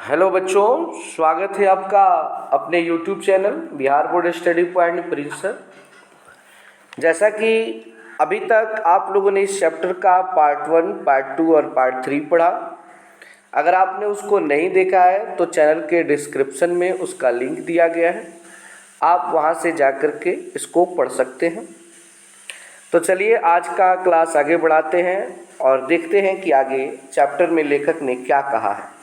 Hello बच्चों, स्वागत है आपका अपने YouTube channel Bihar board study point Prince sir. जैसा कि अभी तक आप लोगों ने इस चैप्टर का पार्ट 1, पार्ट 2 और पार्ट 3 पढ़ा। अगर आपने उसको नहीं देखा है तो चैनल के डिस्क्रिप्शन में उसका लिंक दिया गया है, आप वहां से जाकर के इसको पढ़ सकते हैं। तो चलिए आज का क्लास आगे बढ़ाते हैं और देखते हैं कि आगे चैप्टर में लेखक ने क्या कहा है।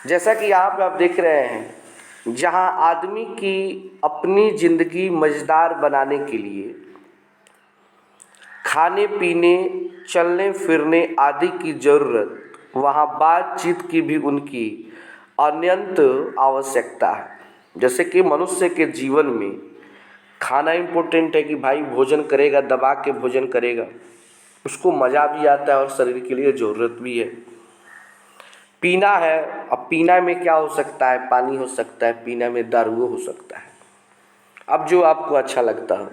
जैसा कि यहाँ पे आप देख रहे हैं, जहाँ आदमी की अपनी ज़िंदगी मज़ेदार बनाने के लिए खाने पीने, चलने फिरने आदि की ज़रूरत, वहाँ बातचीत की भी उनकी अत्यंत आवश्यकता है। जैसे कि मनुष्य के जीवन में खाना इम्पोर्टेंट है कि भाई भोजन करेगा, दबा के भोजन करेगा, उसको मज़ा भी आता है और शरीर के लिए ज़रूरत भी है। पीना है, अब पीना में क्या हो सकता है? पानी हो सकता है, पीना में दारू हो सकता है, अब जो आपको अच्छा लगता हो।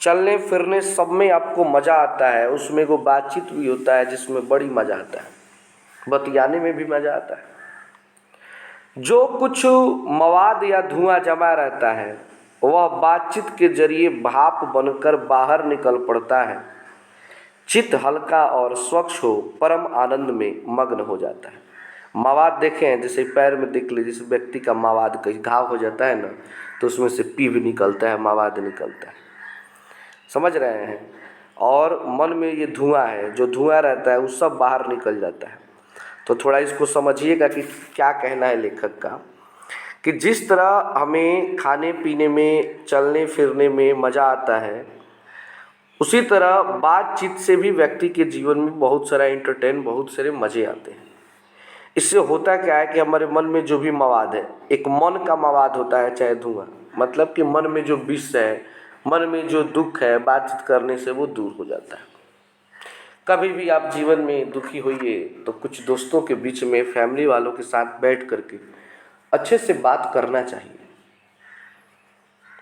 चलने फिरने सब में आपको मज़ा आता है, उसमें वो बातचीत भी होता है जिसमें बड़ी मज़ा आता है, बतियाने में भी मज़ा आता है। जो कुछ मवाद या धुआं जमा रहता है वह बातचीत के जरिए भाप बनकर बाहर निकल पड़ता है। चित्त हल्का और स्वच्छ हो, परम आनंद में मग्न हो जाता है। मवाद देखें, जैसे पैर में देख लीजिए, जिस व्यक्ति का मवाद कहीं घाव हो जाता है ना, तो उसमें से पीप निकलता है, मवाद निकलता है, समझ रहे हैं। और मन में ये धुआं है, जो धुआं रहता है वो सब बाहर निकल जाता है। तो थोड़ा इसको समझिएगा कि क्या कहना है लेखक का, कि जिस तरह हमें खाने पीने में, चलने फिरने में मज़ा आता है, उसी तरह बातचीत से भी व्यक्ति के जीवन में बहुत सारा बहुत सारे मज़े आते हैं। इससे होता क्या है कि हमारे मन में जो भी मवाद है, एक मन का मवाद होता है चाहे धुआं, मतलब कि मन में जो विष है, मन में जो दुख है, बातचीत करने से वो दूर हो जाता है। कभी भी आप जीवन में दुखी होइए तो कुछ दोस्तों के बीच में, फैमिली वालों के साथ बैठ करके अच्छे से बात करना चाहिए।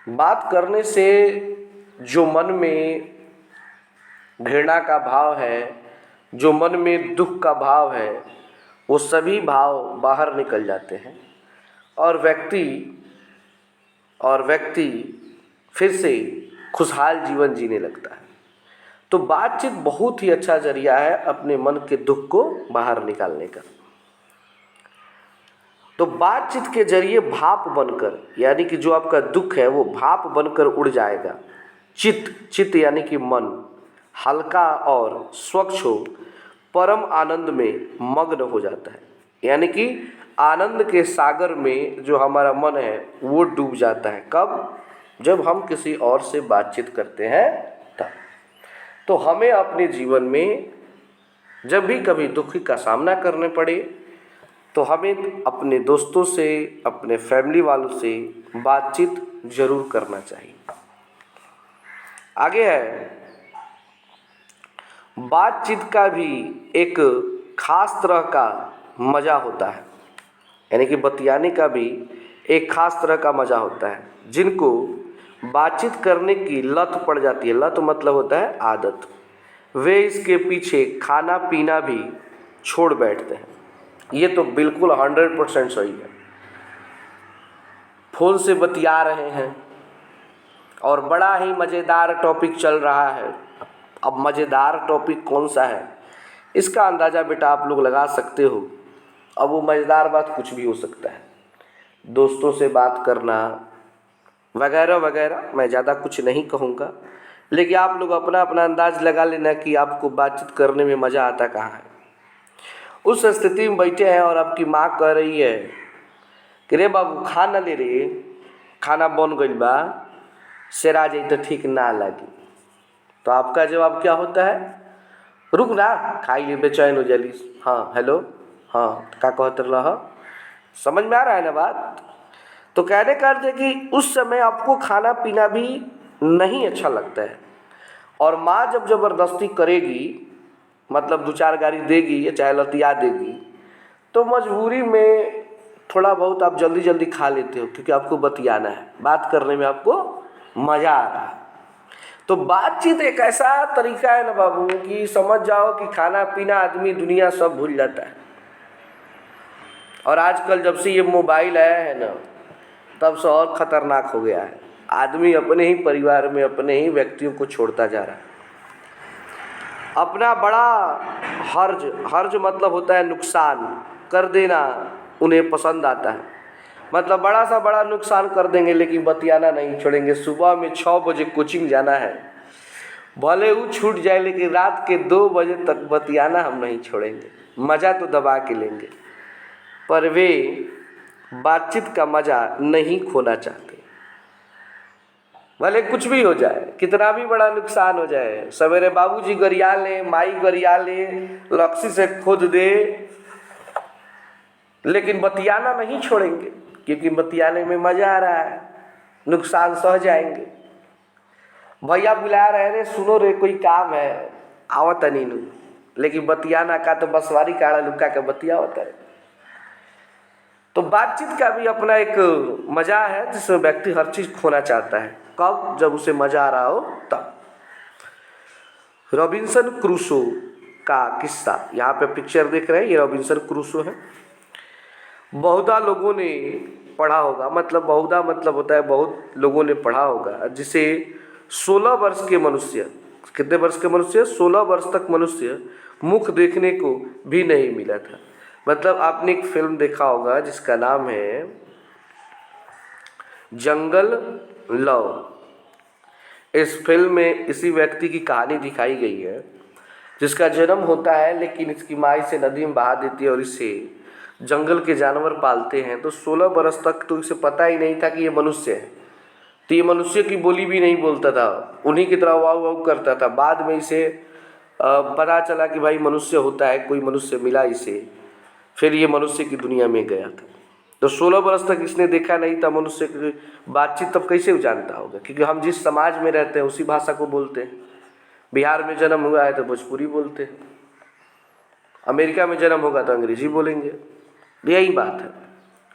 बात करने से जो मन में घृणा का भाव है, जो मन में दुख का भाव है, वो सभी भाव बाहर निकल जाते हैं और व्यक्ति फिर से खुशहाल जीवन जीने लगता है। तो बातचीत बहुत ही अच्छा जरिया है अपने मन के दुख को बाहर निकालने का। तो बातचीत के जरिए भाप बनकर, यानी कि जो आपका दुख है वो भाप बनकर उड़ जाएगा। चित्त यानी कि मन हल्का और स्वच्छ हो, परम आनंद में मग्न हो जाता है। यानी कि आनंद के सागर में जो हमारा मन है वो डूब जाता है। कब? जब हम किसी और से बातचीत करते हैं तब। तो हमें अपने जीवन में जब भी कभी दुख का सामना करने पड़े तो हमें अपने दोस्तों से, अपने फैमिली वालों से बातचीत जरूर करना चाहिए। आगे है, बातचीत का भी एक खास तरह का मज़ा होता है, यानी कि बतियाने का भी एक खास तरह का मज़ा होता है। जिनको बातचीत करने की लत पड़ जाती है, लत मतलब होता है आदत, वे इसके पीछे खाना पीना भी छोड़ बैठते हैं। ये तो बिल्कुल 100% सही है। फ़ोन से बतिया रहे हैं और बड़ा ही मज़ेदार टॉपिक चल रहा है। अब मज़ेदार टॉपिक कौन सा है, इसका अंदाज़ा बेटा आप लोग लगा सकते हो। अब वो मज़ेदार बात कुछ भी हो सकता है, दोस्तों से बात करना वगैरह वगैरह। मैं ज़्यादा कुछ नहीं कहूँगा, लेकिन आप लोग अपना अपना अंदाज़ लगा लेना कि आपको बातचीत करने में मज़ा आता कहाँ है। उस स्थिति में बैठे हैं और आपकी माँ कह रही है कि रे बाबू खाना ले रे, खाना बन गई बा, सेरा जाई तो ठीक ना लगी। तो आपका जवाब क्या होता है? रुक ना, खाई ले, बेचैन हो जाली। हाँ हेलो, हाँ क्या कहते रहा, समझ में आ रहा है ना बात? तो कहने का अर्थ है कि उस समय आपको खाना पीना भी नहीं अच्छा लगता है, और माँ जब ज़बरदस्ती करेगी, मतलब 2-4 गाली देगी या चाहे लतिया देगी, तो मजबूरी में थोड़ा बहुत आप जल्दी जल्दी खा लेते हो, क्योंकि आपको बतियाना है, बात करने में आपको मज़ा आ रहा है। तो बातचीत एक ऐसा तरीका है ना बाबू कि समझ जाओ कि खाना पीना आदमी दुनिया सब भूल जाता है। और आजकल जब से ये मोबाइल आया है ना, तब से और ख़तरनाक हो गया है। आदमी अपने ही परिवार में अपने ही व्यक्तियों को छोड़ता जा रहा है। अपना बड़ा हर्ज हर्ज मतलब होता है नुकसान कर देना, उन्हें पसंद आता है। मतलब बड़ा सा बड़ा नुकसान कर देंगे लेकिन बतियाना नहीं छोड़ेंगे। सुबह में 6 बजे कोचिंग जाना है, भले वो छूट जाए लेकिन रात के 2 बजे तक बतियाना हम नहीं छोड़ेंगे। मज़ा तो दबा के लेंगे, पर वे बातचीत का मज़ा नहीं खोना चाहते। भले कुछ भी हो जाए, कितना भी बड़ा नुकसान हो जाए, सवेरे बाबूजी गरिया ले, माई गरिया ले, लक्ष्य से खोद दे, लेकिन बतियाना नहीं छोड़ेंगे क्योंकि बतियाने में मज़ा आ रहा है। नुकसान सह जाएंगे। भैया बुला रहे रे, सुनो रे, कोई काम है, आवत नहीं नू, लेकिन बतियाना का तो बसवारी काड़ा लुका के बतियावत है। तो बातचीत का भी अपना एक मज़ा है जिसमें व्यक्ति हर चीज़ खोना चाहता है। कब? जब उसे मज़ा आ रहा हो तब। रॉबिन्सन क्रूसो का किस्सा, यहाँ पे पिक्चर देख रहे हैं, ये रॉबिन्सन क्रूसो है। बहुधा लोगों ने पढ़ा होगा, मतलब बहुधा मतलब होता है बहुत लोगों ने पढ़ा होगा, जिसे 16 वर्ष के मनुष्य, कितने वर्ष के मनुष्य? 16 वर्ष तक मनुष्य मुख देखने को भी नहीं मिला था। मतलब आपने एक फिल्म देखा होगा जिसका नाम है जंगल लव। इस फिल्म में इसी व्यक्ति की कहानी दिखाई गई है जिसका जन्म होता है लेकिन इसकी माँ इसे नदी में बहा देती है और इसे जंगल के जानवर पालते हैं। तो 16 बरस तक तो इसे पता ही नहीं था कि ये मनुष्य है। तो ये मनुष्य की बोली भी नहीं बोलता था, उन्हीं की तरह वाव वाव करता था। बाद में इसे पता चला कि भाई मनुष्य होता है, कोई मनुष्य मिला इसे, फिर ये मनुष्य की दुनिया में गया था। तो 16 बरस तक इसने देखा नहीं था मनुष्य की बातचीत, तब कैसे जानता होगा? क्योंकि हम जिस समाज में रहते हैं उसी भाषा को बोलते हैं। बिहार में जन्म हुआ है तो भोजपुरी बोलते हैं, अमेरिका में जन्म होगा तो अंग्रेजी बोलेंगे। यही बात है।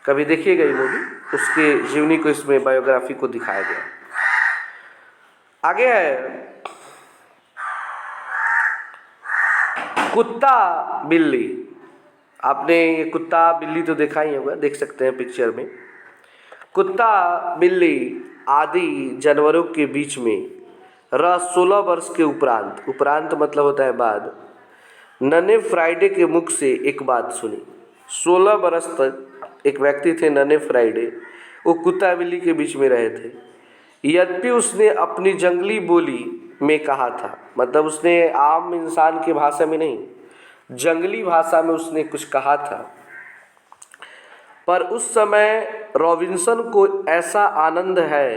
कभी देखिएगा ये मूवी, उसके जीवनी को, इसमें बायोग्राफी को दिखाया गया। आगे है कुत्ता बिल्ली। आपने ये कुत्ता बिल्ली तो देखा ही होगा, देख सकते हैं पिक्चर में। कुत्ता बिल्ली आदि जानवरों के बीच में 16 वर्ष के उपरांत मतलब होता है बाद, नन्हे फ्राइडे के मुख से एक बात सुनी। 16 बरस तक एक व्यक्ति थे नन्हे फ्राइडे, वो कुत्ता बिल्ली के बीच में रहे थे। यद्यपि उसने अपनी जंगली बोली में कहा था, मतलब उसने आम इंसान की भाषा में नहीं, जंगली भाषा में उसने कुछ कहा था, पर उस समय रॉबिन्सन को ऐसा आनंद है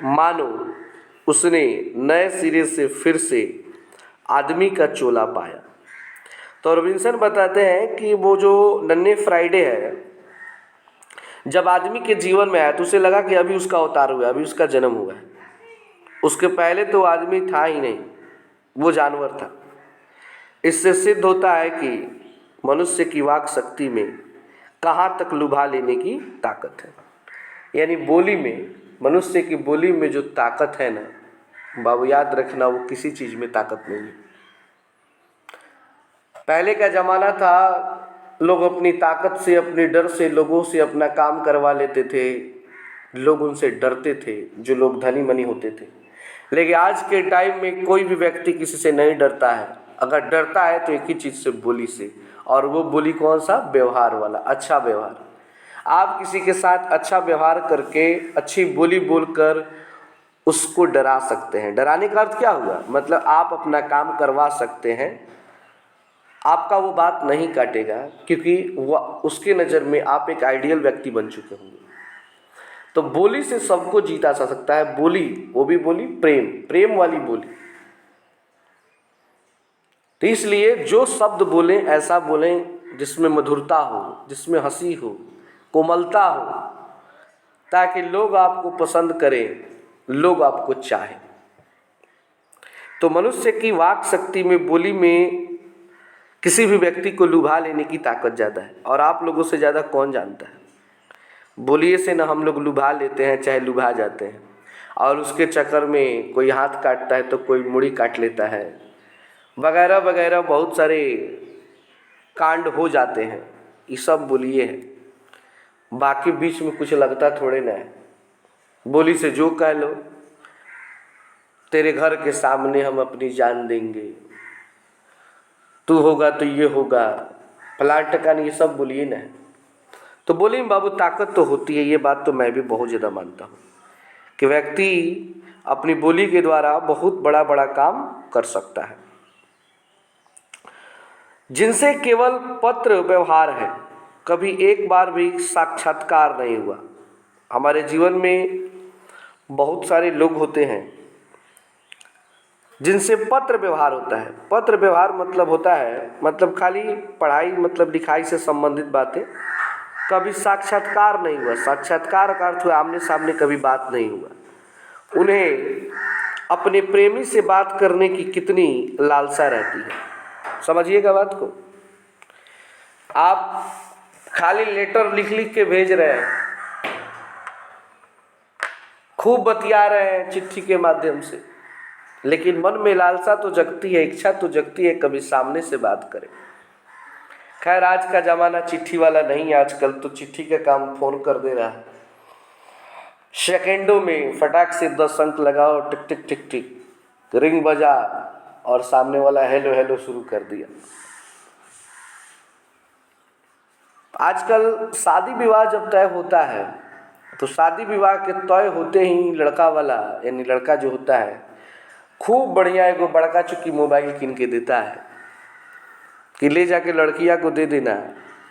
मानो उसने नए सिरे से फिर से आदमी का चोला पाया। तो रॉबिन्सन बताते हैं कि वो जो नन्हे फ्राइडे है, जब आदमी के जीवन में आया तो उसे लगा कि अभी उसका अवतार हुआ, अभी उसका जन्म हुआ है। उसके पहले तो आदमी था ही नहीं, वो जानवर था। इससे सिद्ध होता है कि मनुष्य की वाक शक्ति में कहाँ तक लुभा लेने की ताकत है। यानी बोली में, मनुष्य की बोली में जो ताकत है ना बाबू, याद रखना, वो किसी चीज़ में ताकत नहीं है। पहले का ज़माना था, लोग अपनी ताकत से, अपने डर से लोगों से अपना काम करवा लेते थे। लोग उनसे डरते थे, जो लोग धनी मनी होते थे। लेकिन आज के टाइम में कोई भी व्यक्ति किसी से नहीं डरता है। अगर डरता है तो एक ही चीज़ से, बोली से। और वो बोली कौन सा? व्यवहार वाला, अच्छा व्यवहार। आप किसी के साथ अच्छा व्यवहार करके, अच्छी बोली बोलकर उसको डरा सकते हैं। डराने का अर्थ क्या हुआ? मतलब आप अपना काम करवा सकते हैं, आपका वो बात नहीं काटेगा, क्योंकि वो उसके नज़र में आप एक आइडियल व्यक्ति बन चुके होंगे। तो बोली से सबको जीता जा सकता है। बोली, वो भी बोली प्रेम वाली बोली। तो इसलिए जो शब्द बोलें ऐसा बोलें जिसमें मधुरता हो, जिसमें हंसी हो, कोमलता हो, ताकि लोग आपको पसंद करें, लोग आपको चाहें। तो मनुष्य की वाक शक्ति में, बोली में किसी भी व्यक्ति को लुभा लेने की ताकत ज़्यादा है। और आप लोगों से ज़्यादा कौन जानता है? बोलिए से ना हम लोग लुभा लेते हैं, चाहे लुभा जाते हैं। और उसके चक्कर में कोई हाथ काटता है तो कोई मुड़ी काट लेता है, वगैरह वगैरह बहुत सारे कांड हो जाते हैं। ये सब बोलिए है। बाकी बीच में कुछ लगता थोड़े ना है। बोली से जो कह लो, तेरे घर के सामने हम अपनी जान देंगे, तू होगा तो ये होगा, फलान टकान, ये सब बोलिए ना। तो बोली बाबू ताकत तो होती है, ये बात तो मैं भी बहुत ज़्यादा मानता हूँ कि व्यक्ति अपनी बोली के द्वारा बहुत बड़ा बड़ा काम कर सकता है। जिनसे केवल पत्र व्यवहार है, कभी एक बार भी साक्षात्कार नहीं हुआ। हमारे जीवन में बहुत सारे लोग होते हैं जिनसे पत्र व्यवहार होता है। पत्र व्यवहार मतलब होता है मतलब खाली पढ़ाई मतलब लिखाई से संबंधित बातें, कभी साक्षात्कार नहीं हुआ। साक्षात्कार का अर्थ हुआ आमने सामने कभी बात नहीं हुआ। उन्हें अपने प्रेमी से बात करने की कितनी लालसा रहती है, समझिएगा बात को। आप खाली लेटर लिख लिख के भेज रहे हैं, खूब बतिया रहे हैं चिट्ठी के माध्यम से, लेकिन मन में लालसा तो जगती है, इच्छा तो जगती है कभी सामने से बात करें। खैर आज का ज़माना चिट्ठी वाला नहीं, आजकल तो चिट्ठी का काम फ़ोन कर दे रहा है। सेकेंडों में फटाक से 10 अंक लगाओ, टिक टिक टिक टिक, रिंग बजा और सामने वाला हेलो हेलो शुरू कर दिया। आजकल शादी विवाह जब तय होता है तो शादी विवाह के तय होते ही लड़का वाला यानी लड़का जो होता है खूब बढ़िया एगो बड़का चुकी मोबाइल किन के देता है कि ले जाके लड़किया को दे देना,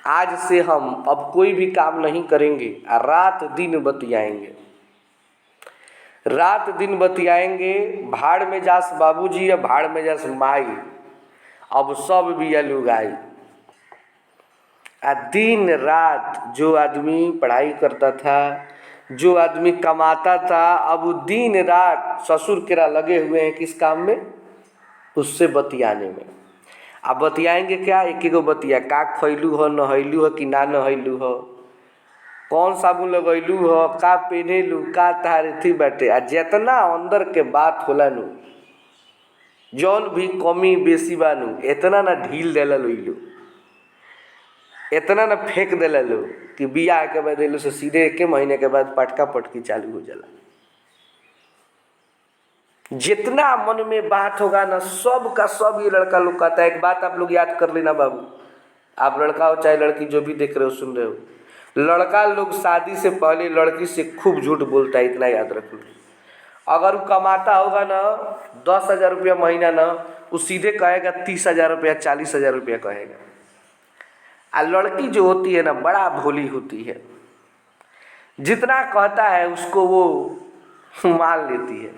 आज से हम अब कोई भी काम नहीं करेंगे, रात दिन बतियाएंगे, रात दिन बतियाएंगे। भाड़ में जास बाबूजी या भाड़ में जास माई, अब सब भी लुगाई। दिन रात जो आदमी पढ़ाई करता था, जो आदमी कमाता था, अब वो दिन रात ससुर केरा लगे हुए हैं किस काम में, उससे बतियाने में। अब बतियाएंगे क्या, एक एक बतिया, का खैलू हो, नहैलू हो कि ना नहैलू हो, कौन साबुन लगैलू हो, का पहनेलू, का तार थी बैठे। आ जितना अंदर के बात होला नु, जौन भी कमी बेसी बानू, इतना ना ढील देला लोइलू, इतना ना फेंक देला लो कि बियाह के बाद एलो से सीधे 1 महीने के बाद पटका पटकी चालू हो जाला। जितना मन में बात होगा ना सब का सब ये लड़का लोग कहता है। एक बात आप लोग याद कर लेना बाबू, आप लड़का हो चाहे लड़की जो भी देख रहे हो सुन रहे हो, लड़का लोग शादी से पहले लड़की से खूब झूठ बोलता है, इतना याद रख लो। अगर वो कमाता होगा ना 10,000 रुपया महीना ना, वो सीधे कहेगा 30,000 रुपया 40,000 रुपया कहेगा। आ लड़की जो होती है ना बड़ा भोली होती है, जितना कहता है उसको वो मान लेती है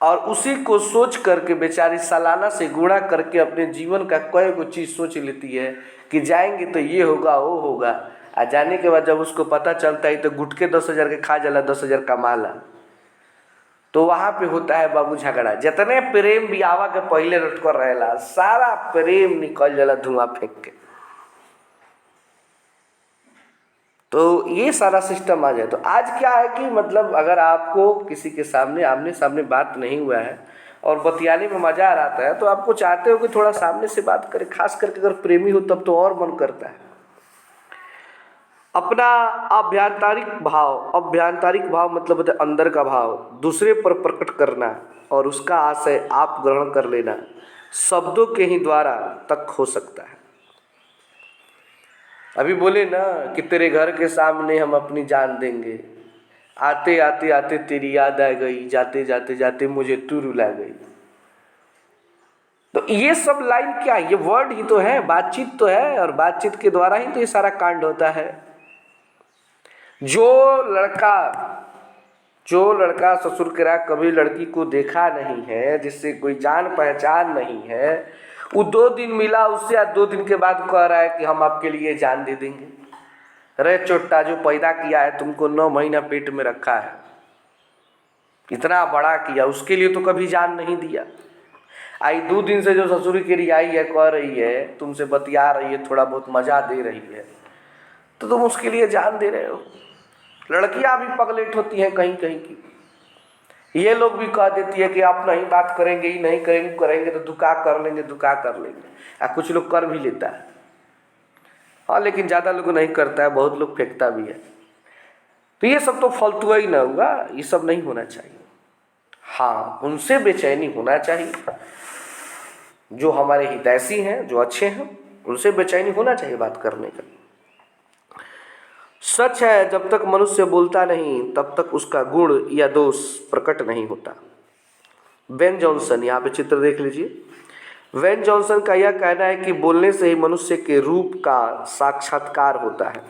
और उसी को सोच करके बेचारी सालाना से गुणा करके अपने जीवन का कई गो चीज़ सोच लेती है कि जाएंगे तो ये होगा वो होगा। आ जाने के बाद जब उसको पता चलता है तो गुटके 10,000 के खा जाला, 10,000 कमाला, तो वहाँ पे होता है बाबू झगड़ा। जितने प्रेम बियावा के पहले लटकर रहेला सारा प्रेम निकल जाला धुआं फेंक के। तो ये सारा सिस्टम आ जाए। तो आज क्या है कि मतलब अगर आपको किसी के सामने आमने सामने बात नहीं हुआ है और बतियाने में मज़ा आ रहा है तो आपको चाहते हो कि थोड़ा सामने से बात करें, खास करके अगर प्रेमी हो तब तो और मन करता है। अपना अभ्यांतरिक भाव मतलब होता है अंदर का भाव, दूसरे पर प्रकट करना और उसका आशय आप ग्रहण कर लेना शब्दों के ही द्वारा तक हो सकता है। अभी बोले ना कि तेरे घर के सामने हम अपनी जान देंगे, आते आते आते तेरी याद आ गई, जाते जाते जाते मुझे तू रुला गई। तो ये सब लाइन क्या है, ये वर्ड ही तो है, बातचीत तो है और बातचीत के द्वारा ही तो ये सारा कांड होता है। जो लड़का ससुर के कभी लड़की को देखा नहीं है, जिससे कोई जान पहचान नहीं है, वो 2 दिन मिला उससे या 2 दिन के बाद कह रहा है कि हम आपके लिए जान दे देंगे। रे चोट्टा, जो पैदा किया है तुमको 9 महीना पेट में रखा है, इतना बड़ा किया, उसके लिए तो कभी जान नहीं दिया। आई 2 दिन से जो ससुर के लिए आई है, कह रही है, तुमसे बतिया रही है, थोड़ा बहुत मजा दे रही है, तो तुम उसके लिए जान दे रहे हो। लड़कियां भी पगलेट होती हैं कहीं कहीं की, ये लोग भी कह देती है कि आप नहीं बात करेंगे ही नहीं करेंगे तो दुका कर लेंगे, दुका कर लेंगे। कुछ लोग कर भी लेता है हाँ, लेकिन ज़्यादा लोग नहीं करता है, बहुत लोग फेंकता भी है। तो ये सब तो फालतू ही ना हुआ, ये सब नहीं होना चाहिए। हाँ, उनसे बेचैनी होना चाहिए जो हमारे हितैषी हैं, जो अच्छे हैं, उनसे बेचैनी होना चाहिए बात करने का। सच है, जब तक मनुष्य बोलता नहीं तब तक उसका गुण या दोष प्रकट नहीं होता। बेन जॉनसन, यहाँ पे चित्र देख लीजिए। वेन जॉनसन का यह कहना है कि बोलने से ही मनुष्य के रूप का साक्षात्कार होता है,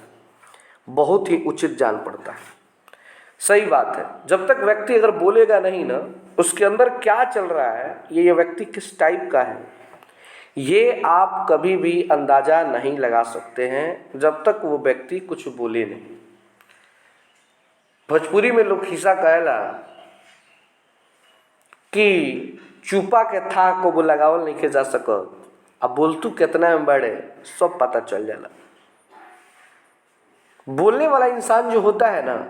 बहुत ही उचित जान पड़ता है। सही बात है, जब तक व्यक्ति अगर बोलेगा नहीं ना, उसके अंदर क्या चल रहा है, ये व्यक्ति किस टाइप का है, ये आप कभी भी अंदाजा नहीं लगा सकते हैं जब तक वो व्यक्ति कुछ बोले नहीं। भोजपुरी में लोग खिस्सा कहला कि चुपा के था को वो लगावल नहीं के जा सकत, अब बोलतू कितना में बड़े सब पता चल जाला। बोलने वाला इंसान जो होता है ना,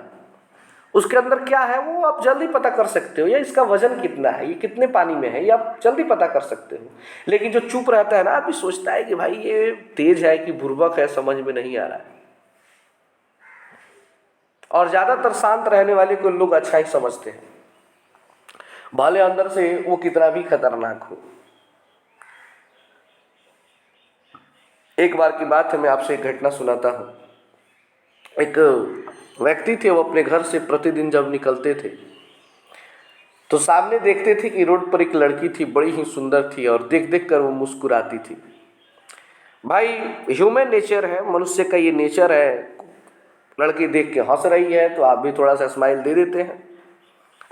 उसके अंदर क्या है वो आप जल्दी पता कर सकते हो, या इसका वजन कितना है, ये कितने पानी में है, ये आप जल्दी पता कर सकते हो। लेकिन जो चुप रहता है ना, आदमी सोचता है कि भाई ये तेज है कि बुर्बक है, समझ में नहीं आ रहा है। और ज़्यादातर शांत रहने वाले को लोग अच्छा ही समझते हैं, भले अंदर से वो कितना भी खतरनाक हो। एक बार की बात है, मैं आपसे एक घटना सुनाता हूँ। एक व्यक्ति थे, वो अपने घर से प्रतिदिन जब निकलते थे तो सामने देखते थे कि रोड पर एक लड़की थी, बड़ी ही सुंदर थी, और देख देख कर वो मुस्कुराती थी। भाई ह्यूमन नेचर है, मनुष्य का ये नेचर है, लड़की देख के हंस रही है तो आप भी थोड़ा सा स्माइल दे देते हैं,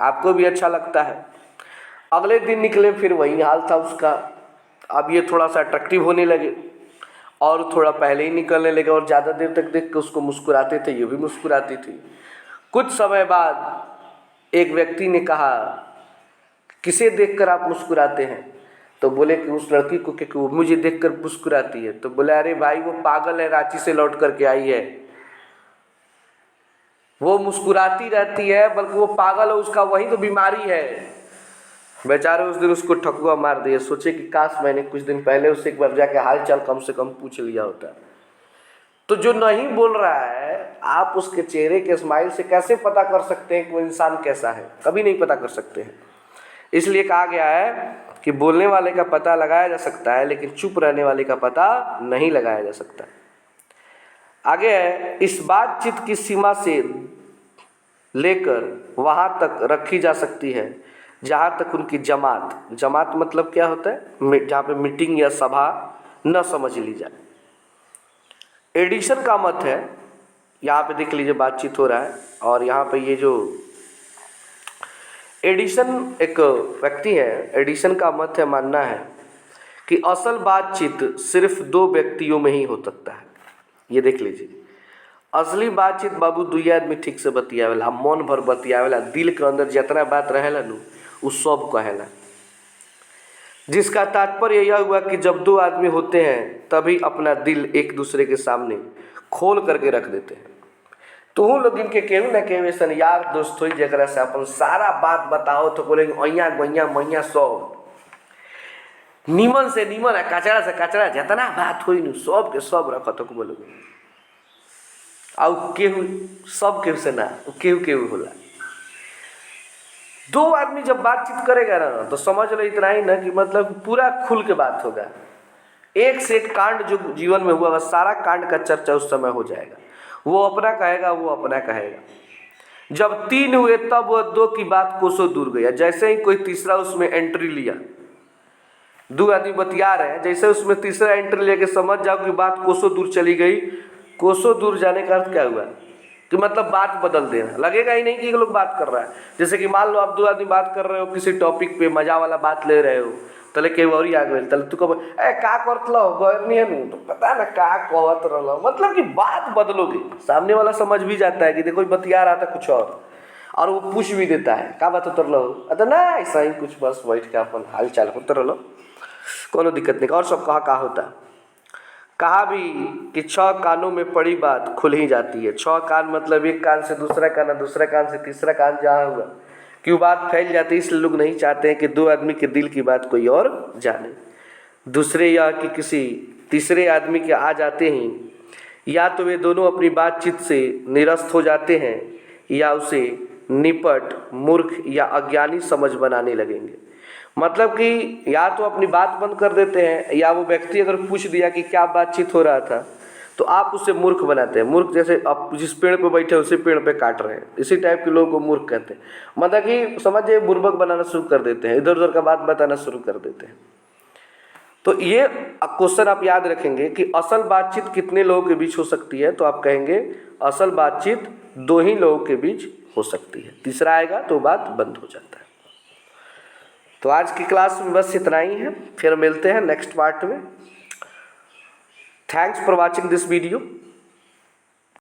आपको भी अच्छा लगता है। अगले दिन निकले, फिर वही हाल था उसका। अब ये थोड़ा सा अट्रैक्टिव होने लगे और थोड़ा पहले ही निकलने लगे, और ज़्यादा देर तक देख के उसको मुस्कुराते थे, ये भी मुस्कुराती थी। कुछ समय बाद एक व्यक्ति ने कहा, किसे देखकर आप मुस्कुराते हैं? तो बोले कि उस लड़की को, क्योंकि वो मुझे देखकर मुस्कुराती है। तो बोले, अरे भाई वो पागल है, रांची से लौट करके आई है, वो मुस्कुराती रहती है, बल्कि वो पागल है, उसका वही तो बीमारी है। बेचारे उस दिन उसको ठकुआ मार दिए, सोचे कि काश मैंने कुछ दिन पहले उससे एक बार जाके हाल चाल कम से कम पूछ लिया होता। तो जो नहीं बोल रहा है, आप उसके चेहरे के स्माइल से कैसे पता कर सकते हैं कि वो इंसान कैसा है? कभी नहीं पता कर सकते हैं। इसलिए कहा गया है कि बोलने वाले का पता लगाया जा सकता है, लेकिन चुप रहने वाले का पता नहीं लगाया जा सकता। आगे है, इस बातचीत की सीमा से लेकर वहाँ तक रखी जा सकती है जहाँ तक उनकी जमात मतलब क्या होता है, जहाँ पे मीटिंग या सभा न समझ ली जाए। एडिशन का मत है, यहाँ पे देख लीजिए बातचीत हो रहा है, और यहाँ पे ये जो एडिशन एक व्यक्ति है, एडिशन का मत है, मानना है कि असल बातचीत सिर्फ दो व्यक्तियों में ही हो सकता है। ये देख लीजिए, असली बातचीत बाबू दुई आदमी ठीक से बतियावेला, मन भर बतियावेला, दिल के अंदर जितना बात रहेला नु उ सब कहेला। जिसका तात्पर्य यह हुआ कि जब दो आदमी होते हैं तभी अपना दिल एक दूसरे के सामने खोल करके रख देते हैं। तो हूँ लोग इनके केहू न केहू ऐसा यार दोस्त हो जरा से अपन सारा बात बताओ तो बोलेंगे अइया गोइया मैया सब नीमन से नीमन है, कचरा से कचरा जितना बात हुई नु सब के सब रखत को बोलोगे। आउ केहू सब केहू से ना, केहू केहू होला। दो आदमी जब बातचीत करेगा ना तो समझ लो इतना ही ना कि मतलब पूरा खुल के बात होगा। एक से एक कांड जो जीवन में हुआ, सारा कांड का चर्चा उस समय हो जाएगा। वो अपना कहेगा, वो अपना कहेगा। जब तीन हुए तब वो दो की बात कोसों दूर गया। जैसे ही कोई तीसरा उसमें एंट्री लिया, दो आदमी बतिया रहे हैं, जैसे उसमें तीसरा एंट्री लेके समझ जाओ कि बात कोसों दूर चली गई। कोसों दूर जाने का अर्थ क्या हुआ कि मतलब बात बदल देना, लगेगा ही नहीं कि लोग बात कर रहा है। जैसे कि मान लो आप दो आदमी बात कर रहे हो किसी टॉपिक पे, मजा वाला बात ले रहे हो, तले के और ही आ गए, तले तू कब ए का करत लो गौर नहीं है नु तो पता ना का कहत रहो, मतलब कि बात बदलोगे। सामने वाला समझ भी जाता है कि देखो बतिया रहा था कुछ और वो पूछ भी देता है का बात उतर लो, अरे ना ऐसा ही कुछ बस बैठ के अपन हाल चाल उतर लो, कोनो दिक्कत नहीं। और सब कहा होता, कहा भी कि 6 कानों में पड़ी बात खुल ही जाती है। 6 कान मतलब एक कान से दूसरा कान, दूसरा कान से तीसरा कान जहाँ हुआ क्यों बात फैल जाती है। इसलिए लोग नहीं चाहते हैं कि दो आदमी के दिल की बात कोई और जाने। दूसरे या कि किसी तीसरे आदमी के आ जाते ही या तो वे दोनों अपनी बातचीत से निरस्त हो जाते हैं या उसे निपट, मूर्ख या अज्ञानी समझ बनाने लगेंगे। मतलब कि या तो अपनी बात बंद कर देते हैं, या वो व्यक्ति अगर पूछ दिया कि क्या बातचीत हो रहा था तो आप उसे मूर्ख बनाते हैं। मूर्ख जैसे आप जिस पेड़ पे बैठे हैं उसी पेड़ पे काट रहे हैं, इसी टाइप के लोगों को मूर्ख कहते हैं। मतलब कि समझिए बुर्बक बनाना शुरू कर देते हैं, इधर उधर का बात बताना शुरू कर देते हैं। तो ये क्वेश्चन आप याद रखेंगे कि असल बातचीत कितने लोगों के बीच हो सकती है, तो आप कहेंगे असल बातचीत 2 ही लोगों के बीच हो सकती है, तीसरा आएगा तो बात बंद हो जाता है। तो आज की क्लास में बस इतना ही है, फिर मिलते हैं नेक्स्ट पार्ट में। Thanks for watching this video.